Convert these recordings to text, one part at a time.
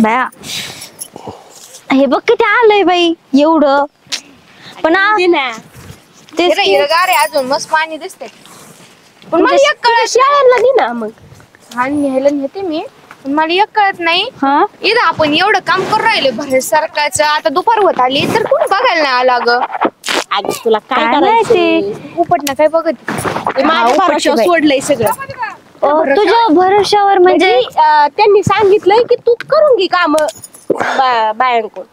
बाया हे बघ किती आलंय बाई एवढं पण तेच हिरगार आहे अजून मस्त पाणी दिसते पण मला एक कळत शाळेला नाही ना मग हा न्यायला नेते मी पण मला एक कळत नाही इथं आपण एवढं काम करून राहिले भर सरकारचं आता दुपार होत आली तर कुठं बघायला नाही आला ग आधी तुला काय करायचं उपटणं काय बघत माझ्या भरोशावर सोडलंय सगळं तुझ्या भरोशावर म्हणजे त्यांनी सांगितलंय की तू करून घे काम बायांकडून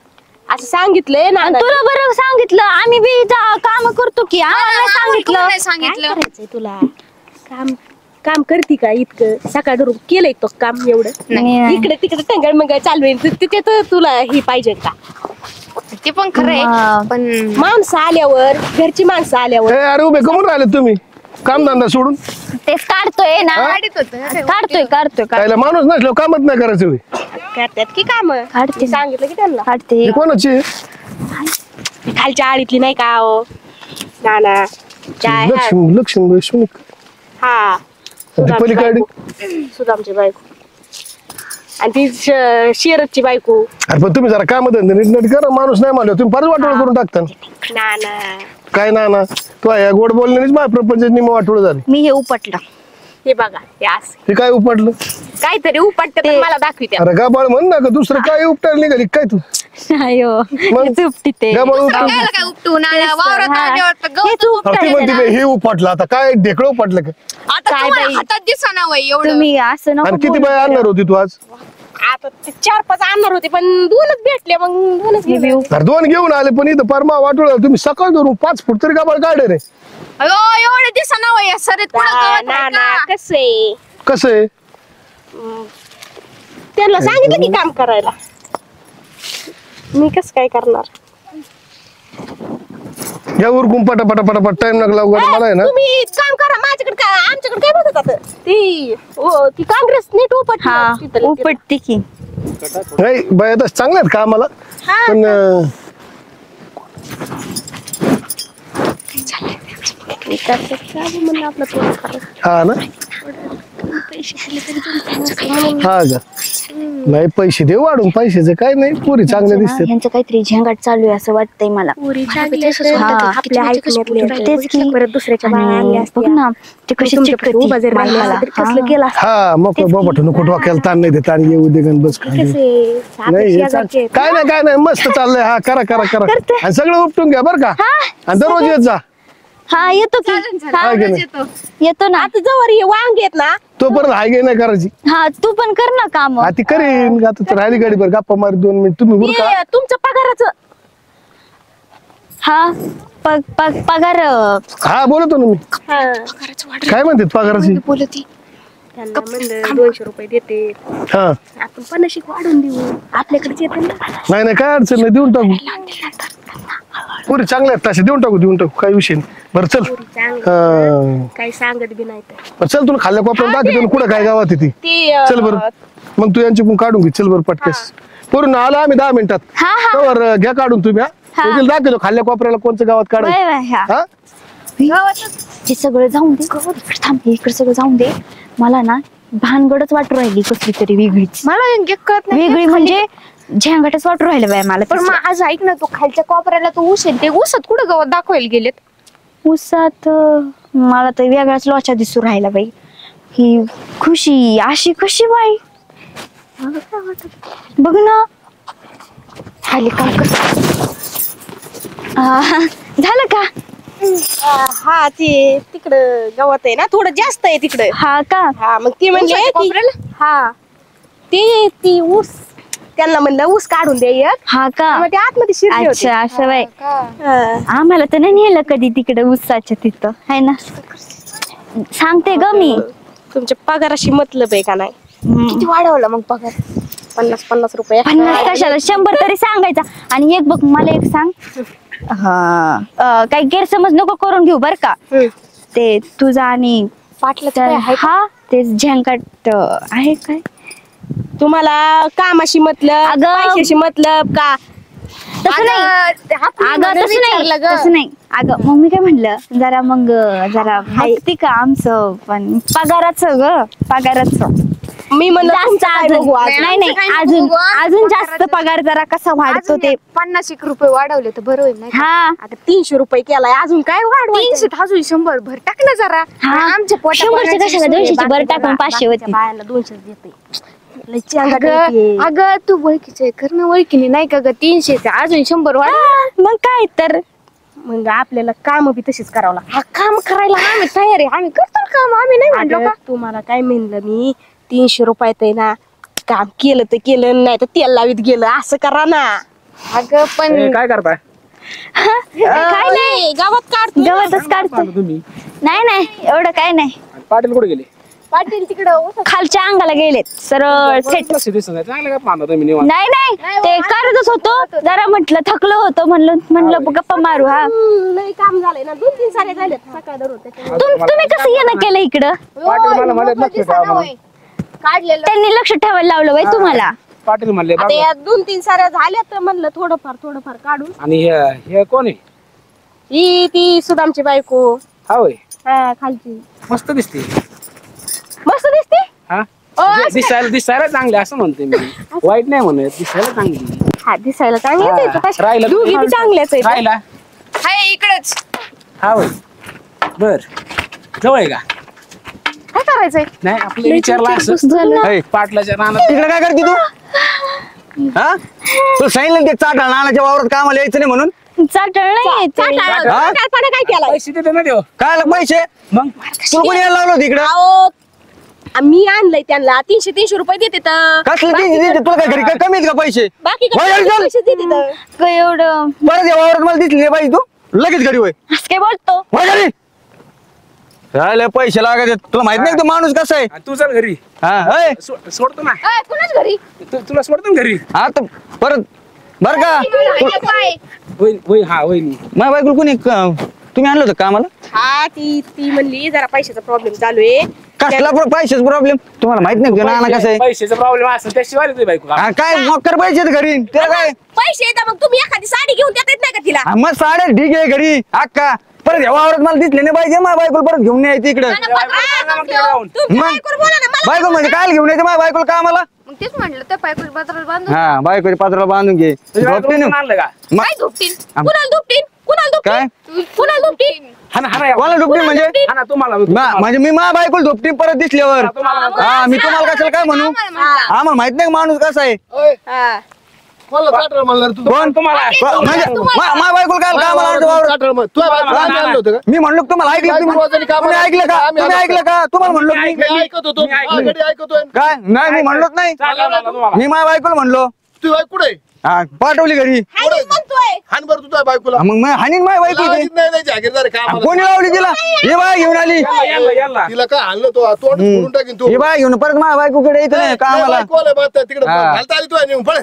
असं सांगितलंय ना तुला बरं सांगितलं आम्ही बी काम करतो की आम्हाला सांगितलं तुला काम काम करते का इतकं सकाळ धरून केलंय तो काम एवढं इकडे तिकडे टंगळ मंगळ चालू आहे तिथे तर तुला ही पाहिजे का ते पण खरंय पण माणसं आल्यावर घरची माणसं आल्यावर अरे उभे कमून राहिले तुम्ही काम धंदा सोडून तेच काढतोय ना काढतोय कायला माणूस नसलो कामच नाही करायचं करतात की काम काढते सांगितलं की त्यांना काढते कोणाची खालच्या आळीतली नाही का हो नाना लक्ष्मी लक्ष्मी हा पलीकडे सुदामची बायको आणि ती शेरतची बायको अरे पण तुम्ही जरा काम धंदे नीट करा माणूस नाही म्हणलं तुम्ही फारच वाटोळ करून टाकता नाना काय ना तू या गोड बोलण्यानेच माझ्या प्रपंच निम वाटोळ झाले मी हे उपटलं हे बघा हे असं हे काय उपटलं काहीतरी उपटत मला दाखविते अरे गाबाळ म्हण ना का दुसरं काय उपटायला निघाली काय तू चुपटी ते गाबाळ काय उपटून आल्या वावरात आल्यावर ती म्हणते हे उपटलं आता काय ढेकळं उपटलं का आता हातात दिसा वय एवढं तुम्ही असं नको आणि किती बाय आणणार होती तू आज आता ते 4-5 आणणार होते पण 2च भेटले मग 2च घेऊन अरे 2 घेऊन आले पण इथं परमा वाटोळ तुम्ही सकाळ धरून 5 फूट तरी गाबाळ काढे रे अयो एवढे दिसा वय सरीत कसं आहे त्यांना सांगितलं की काम करायला मी कसं काय करणार या उरकून पटापट टाइम लागला वगैरे मला आहे ना तुम्ही काम करा माझ्याकडे काय आमच्याकडे काय बघत आता ती काँग्रेस नीट उपटते की नाही बाय आता चांगले आहेत कामाला पण हा ना हा का नाही पैसे देऊ वाढून पैशाचं काय नाही पुरी चांगले दिसते यांचं काहीतरी झंगाट चालू आहे असं वाटतंय मला तेच की दुसऱ्याच्या बघ ना ते कशी हा मग बाबा नको डोक्याला ताण नाही देत आणि येऊ दे गण बस नाही काय नाही मस्त चाललंय हा करा करा करा आणि सगळं उपटून घ्या बरं का आणि दररोज येत जा हा येतो येतो ना आता जवळ वांग येत ना तोपर्यंत हाय गे नाही करायची हा तू पण कर ना काम ती करीन आता तर राहिली गाडी बरं गप्पा मारी 2 मिनिट तुम्ही उरका तुमच्या पगाराचं हा पगार हा बोलतो ना मी काय म्हणते पगाराची बोलती त्यांना म्हणलं 200 रुपये देते हा आपण 50 वाढून देऊ आपल्याकडे येते ना नाही काय अडचण नाही देऊन टाकू पुरी चांगल्या आहेत तसे देऊन टाकू काय विषय नाही बरं चल काही सांगत बी नाही चल तुला खाल्ल्या कोपऱ्यात दाखवतो कुठं काय गावात ती चल बरं मग तू यांची काढून घे चल बरं पटकेस पूर्ण आला आम्ही 10 मिनिटात तर घ्या काढून तुम्ही दाखवतो खाल्ल्या कोपऱ्याला कोणत्या गावात काढायचं हे सगळं जाऊन दे इकडे थांब इकडे सगळं जाऊन दे मला ना भानगडच वाटू राहिली कसली तरी वेगळीच मला वेगळी म्हणजे झेंगाटच वाटू राहिलं बाय मला पण आज ऐक ना तू खालच्या कोपऱ्याला तू ऊस आहे ते ऊसात कुठं गवत दाखवायला गेलेत ऊसात मला तर वेगळाच लोचा दिसू राहिला बाई ही खुशी अशी कशी बाई बघ ना खाली काम कर झालं का हा ते तिकडं गवत आहे ना थोडं जास्त आहे तिकडं हा का हा मग ती म्हणजे हा ती ऊस त्यांना म्हणलं ऊस काढून दे हा का मग ते आतमध्ये शिरली होती अच्छा असं बाई आम्हाला तर नाही नेलं कधी तिकडे ऊसाच्या तिथं आहे ना सांगते ग मी तुमच्या पगाराशी मतलब आहे का नाही किती वाढवलं मग पगार 50 रुपये 50 कशाला 100 तरी सांगायचा आणि एक बघ मला एक सांग काही गैरसमज नको करून घेऊ बर का ते तुझा आणि पाटलं हा ते झंकाट आहे काय तुम्हाला कामाशी मतलब पैशाशी मतलब का तसं नाही अगं मग मी काय म्हणलं जरा मग जरा माहिती का आमचं पण पगाराचं ग पगाराचं मी म्हणलं जास्त तुमचं काय अजून बघू आज. नाही नाही काही अजून नको बघ. अजून जास्त पगार जरा कसा वाढतो ते 50 रुपये वाढवले तर बरं होईल नाही का? हा आता 300 रुपये केलाय अजून काय वाढवायचं 300 अजून 100 भर टाक ना जरा हा. आमच्या पोटा 100चे कशाला 200ची बरं टाकून 500 होती बायाला 200 देते लय चांगलं देते. अगं तू ओळखीचं आहे कर ना ओळखीने नाही का ग 300 अजून 100 वाढ मग काय तर मग आपल्याला काम बी तशीच करावं लागतं. हा काम करायला आम्ही तयार आहे आम्ही करतो ना काम आम्ही नाही म्हणलो अगं, का तुम्हाला काय म्हणलं मी 300 रुपयात आहे ना काम केलं तर केलं नाही तर तेल लावीत गेलं असं करा ना. अगं पण काय करताय काय नाही गावात काढतो गवतच काढतो तुम्ही नाही नाही एवढं काय नाही पाटील कुठे गेले पाटील तिकडं खालच्या अंगाला गेलेत सरळ थेट लक्ष दिसत नाही चांगलं काय पाहता तुम्ही निवांत नाही नाही ते करतच होतो जरा म्हटलं थकलो होतो म्हणलं गप्पा मारू हा लय काम झालंय ना 2-3 सारे झालेत सकाळ धरून त्याच्यामुळे. तुम्ही कसं येणं केलं इकडं पाटील मला म्हणले लक्ष ठेवा म्हणून. काढलेलं त्यांनी लक्ष ठेवायला लावलं बाई तुम्हाला पाटील म्हणले आता बघा. या 2-3 साऱ्या झाल्या तर म्हणलं थोडंफार काढून आणि हे कोण आहे ही ती सुदामची बायको हा होय हा खालची मस्त दिसते मस्त दिसते. हा दिसायला चांगले असं म्हणते मी वाईट नाही म्हणत दिसायला चांगली हा दिसायला चांगली आहे ती. कशा- राहिलं दोघी बी चांगल्याच आहेत. राहिला हाय इकडेच हा होय बर जवळ आहे का काय करायचंय नाही आपलं विचारला असं पाटलाच्या रानात तिकडे काय करते तू हा तू सांगितलं ते चाट नानाच्या वावरात कामाला यायचं नाही म्हणून चाटळ नाही येत. हा? काय केलं पैसे देते ना देव काय आलं पैसे मग तुला कोणी यायला लावलं तिकडं अहो मी आणलंय त्यांना 300 रुपये देते तर कसलं ते तुला काय घरी काय कमी आहेत का पैसे बाकी होय, काय चल. पैसे देते तर काय एवढं परत या वावरात मला दिसली नाही पाहिजे तू लगेच घरी होय असं काय बोलतो होय घरी राहिले पैसे लागायचे तुला माहित नाही का तो माणूस कसा आहे आणि तू चल घरी हा होय सोडतो ना कुणाच घरी तुला सोडतो ना घरी आता परत बर का होय हा होय माझ्या बायकोला कोणी तुम्ही आणलं होतं कामाला हा ती म्हणली जरा पैशाचा प्रॉब्लेम चालू आहे कसला पैशाचा प्रॉब्लेम तुम्हाला माहित नाही का नाना कसं आहे पैशाचा प्रॉब्लेम असेल त्याशिवाय तुझी बायको हा, काय मकर पैसे आहेत घरी त्याला काय पैसे येतात मग तुम्ही एखादी साडी घेऊन देता येत नाही का तिला हा, मग साड्या ठीक आहे घरी अक्का परत या वावरात मला दिसले नाही पाहिजे माझ्या बायकोला परत घेऊन यायचं इकडं तुमच्या मग? बायकोला बोला ना मला बायको म्हणजे काय घेऊन यायचं माझ्या बायकोला कामाला मग तेच म्हटलं त्या पायपूस बाजारात बांधून हा बायकोच्या पात्राला बांधून घे झोपते ना. आणलं का मग काय धुपटीन कुणाला धुपटीन काय कुणाला धुपटीन हा ना हा ना कोणाला झोपते म्हणजे हा ना तुम्हाला म्हणजे मी माझ्या बायकोला झोपते परत दिसल्यावर हा मी तुम्हाला कशाला काय म्हणू आम्हाला माहित नाही का माणूस कसा आहे हा मला चाटर म्हणणार तू कोण तुम्हाला म्हणजे माझ्या बायकोला काय कामाला आणायचं वावरात? चाटर म्हण. तुझ्या बायकोला आम्ही आणलं होतं का? मी म्हणलो का तुम्हाला ऐकलं तुम्ही रोजानी कामाला तुम्ही ऐकलं का आम्ही तुम्ही आलो. ऐकलं का तुम्हाला म्हणलो मी मी ऐकत होतो मी ऐकलं. घडी ऐकतोय काय नाही मी म्हणलोच नाही तुम्हाला मी माझ्या बायकोला म्हणलो तू बाई कुठे हा पाठवली घरी हाय म्हणतोय हान बरं तुझ्या बायकोला हा, मग मी हाणीन माझ्या बायको इथे. लावायचीच नाही जागीरदार आहे कामाला. कोणी लावली तिला हे बाय घेऊन आली याला तिला काय आणलं तो तोंड फोडून टाकीन तू हे बाय घेऊन परत माझ्या बायकोकडे येत नाही कामाला तिकडे हा. घालता आली तू नेऊन पळ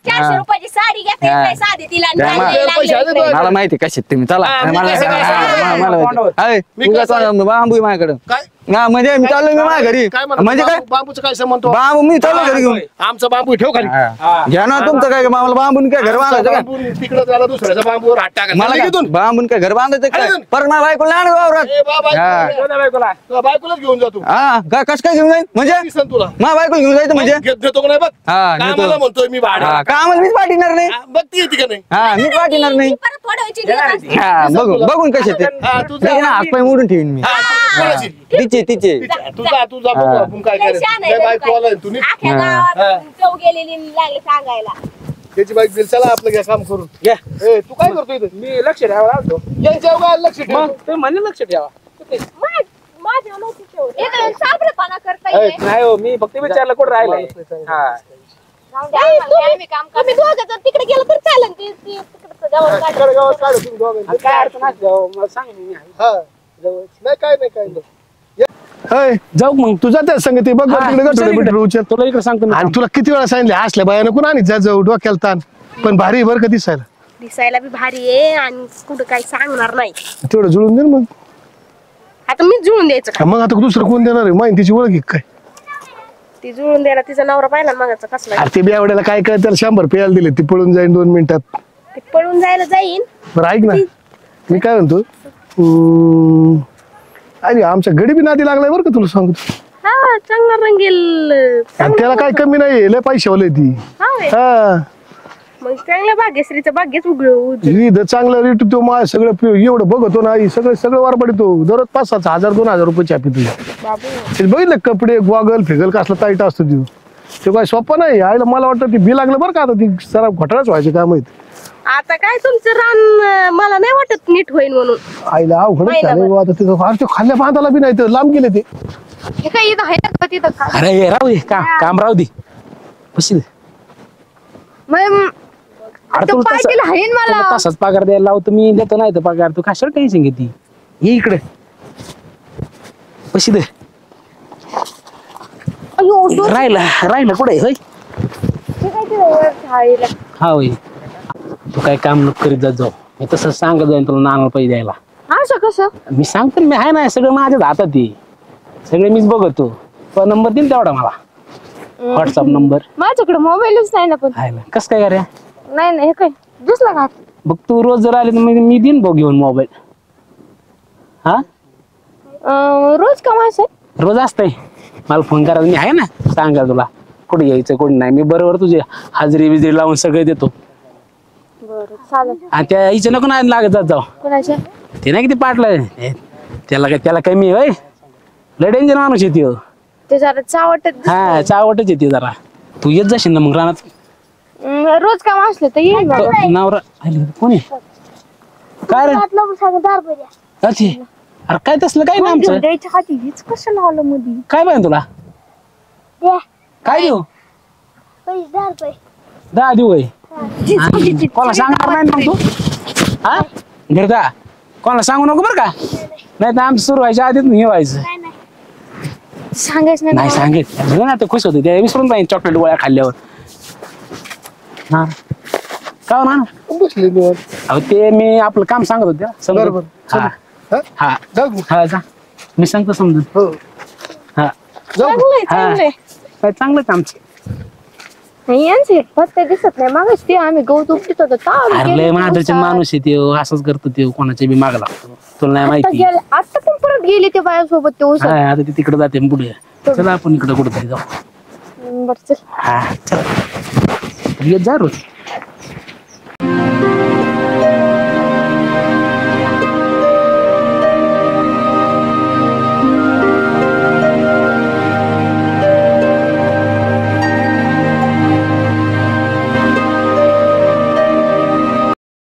400 रुपयाची साडी घेता येत नाही साधी तिला द्या नाही मला. लागले पैसे आले इकडे. तो. मला माहिती कशी तुम्ही चला हा, मी मला कसं काय हा, सांगू? मला माहिती. आहे. मी तुझा कसं- तो बांबू आहे माझ्याकडं काय हा म्हणजे मी चाललो मी माझ्या घरी काय म्हणतो? म्हणजे काय बांबूचं काय संबंध बांबू मी चाललो घरी घेऊन आमचा बांबू ठेव खाली हा. घ्या ना तुमचं काय मला बांबून काय घर बांधायचं का तिकडे त्याला दुसऱ्याचा बांबूवर हात टाकायचा मला काय इथून. बांबून काय घर बांधायचं काय अरे. परत माझ्या बायकोला आण वावरात ए बाबा हा. तुझ्या बायकोला तुझ्या बायकोलाच घेऊन जातो हा काय कसं काय घेऊन जाईल म्हणजे दिसन तुला माझ्या बायकोला घेऊन जायचं म्हणजे घेतो का नाही बघ हा, घेतो. कामाला म्हणतोय मी भाडं हा का आम्हाला मीच पाठवणार नाही बघ ती येते का नाही हा मी पाठवणार नाही ती परत थोड्या वेळची येणार निघत आहे ती. हा बघून कसे ते हा तू जा. नाही ना हातपाय मोडून ठेवीन मी हा, तू कोणाची? तिचे तिचे तू जा बघू आपण काय लय शहाणा आहे करायचं बरं बायको आलाय तू काय. नी अख्ख्या हा. गावात चौ गेलेली लागले सांगायला त्याची बाईक दिली चला आपलं घ्या काम करून घ्या. ए तू काय करतोय इथं? मी लक्ष ठेवा लागतो यांच्या उगा लक्ष ठेव मग ते म्हणले लक्ष ठेवा माझ्या नव्हती ठेवली. इथं साबरेपणा करता येईल नाही हो मी फक्त विचारलं कुठं राहिलंय हा आम्ही काम तुम्ही दोघं जर तिकडे गेलं तर चालेल ती तिकडचं गावात काढ. इकडे गावात काढू तुम्ही दोघं. आणि काय अडचण असली हो, मला सांग मी आहे. हा नाही काय नाही जाऊ मग तुझा त्या संगती बघ हा, तिकडे चल इकडे. गठुडे उचल तुला इकडे सांगतो मी. आणि तुला किती वेळा सांगितले असल्या बायानं कोण आणि जा जाऊ डोक्याला ताण पण भारी बरं का दिसायला दिसायला बी भारी आहे आणि कुठं काही सांगणार नाही तेवढं जुळून दे ना मग आता मी जुळून द्यायचं का हा, मग आता दुसरं कोण देणार आहे माहिती तिची ओळख आहे काय ती जुळून द्यायला तिचा नवरा पाहिला ना मगाचा कसला अरे ते बेवड्याला काय काय त्याला 100 प्यायला दिले ती पळून जाईन 2 मिनिटात ते पळून जायला जाईन बरं ऐक ना मी काय म्हणतो अरे आमच्या गडी बी नादी लागलाय बरं का तुला सांगतो हा चांगला रंगेल. आणि त्याला काय कमी नाही लय पैसे वाले ती हा होय. हा मग चांगल्या भाग्यश्रीचा भाग्यच उघड. विविध चांगलं रेट तो माझ्या सगळं एवढं बघतो ना आई सगळं वार पडतो दररोज 5-7 हजार 2,000 रुपये छापी तुझी बघितलं कपडे गॉगल फिगल कसला टाईट असतो ती ते काय सोपं नाही आईला मला वाटतं ती बी लागलं बरं का आता ती जरा घोटाळाच व्हायचे काय माहित आता काय तुमचं रान मला नाही वाटत नीट होईल म्हणून. आईला अवघडच झालं बुवा आता तिथं अरे ते खाल्ल्या बांधाला बी नाही तर लांब गेले ते हे काय इथं आहे ना तिथं का? अरे हे राहू दे काम राहू दे बशी दे. मग अरे तो तुला पाटील आहे ना मला. तुला तसाच पगार द्यायला लावतो मी देतो नाही तर पगार तू कशाला टेन्शन घेती ये इकडे बशी दे. राहिला कुठे होय हा होय तू काय काम नको करीत जात जाऊ मी तसं सांगत जाईन तुला नानाला पैसे द्यायला. असं कसं? मी सांगतो मी आहे ना सगळं माझ्याच हातात आहे सगळे मीच बघतो तो नंबर देईल तेवढा मला व्हॉट्सअप नंबर. माझ्याकडे मोबाईलच नाही ना पण. आहे ना कसं काय करा नाही हे काय दिसला का? बघ तू रोज जर आले तर मी देईन बघ घेऊन मोबाईल. हा रोज का असं? रोज असतंय मला फोन करायला मी आहे ना सांगा तुला कुठे यायचं कुठे नाही मी बरोबर तुझी हाजरी बिजरी लावून सगळे देतो. बरं चालेल. आणि त्या हिच्या नको नाही लागत जात जाऊ कोणाच्या? ते नाही किती पाटलं त्याला कमी होय लय डेंजर माणूस येते ते जरा चावटत. हा चावटच येते जरा तू येत जाशील ना मग रानात. रोज काम असलं तर येईल बाबा. नवरा कोणी काय रे अच्छी. अरे काय तसलं काय ना आमचं द्यायच्या हाती हेच कशाला आलं मध्ये? काय पाहिजे तुला काय देऊ 10 देऊ होय कोणाला सांगणार नाही मग तू हा घर का कोणाला सांगू नको बरं का नाही तर आमचं सुरू व्हायच्या आधीच हे व्हायचं सांगायचं नाही सांगितलं ना ते खुश होते ते विसरून पाहिजे चॉकलेट गोळ्या खाल्ल्यावर. हा का हो ना अहो ते मी आपलं काम सांगत होते समोर. हा हा हा जा मी सांगतो समजून. हा काय चांगलं काम यांचे पत्ते दिसत नाही मागच ते आम्ही गहू उपटीत होतो. अरे महादरचे माणूस आहे ते असंच करतो ते कोणाच्या बी माग लागतो तुला नाही माहिती. आता पण परत गेली ते बायासोबत ते ऊस. आता ते तिकडे जाते पुढे चला आपण इकडे कुठेतरी जाऊ. बरं चल. हा चल येत जा रोज.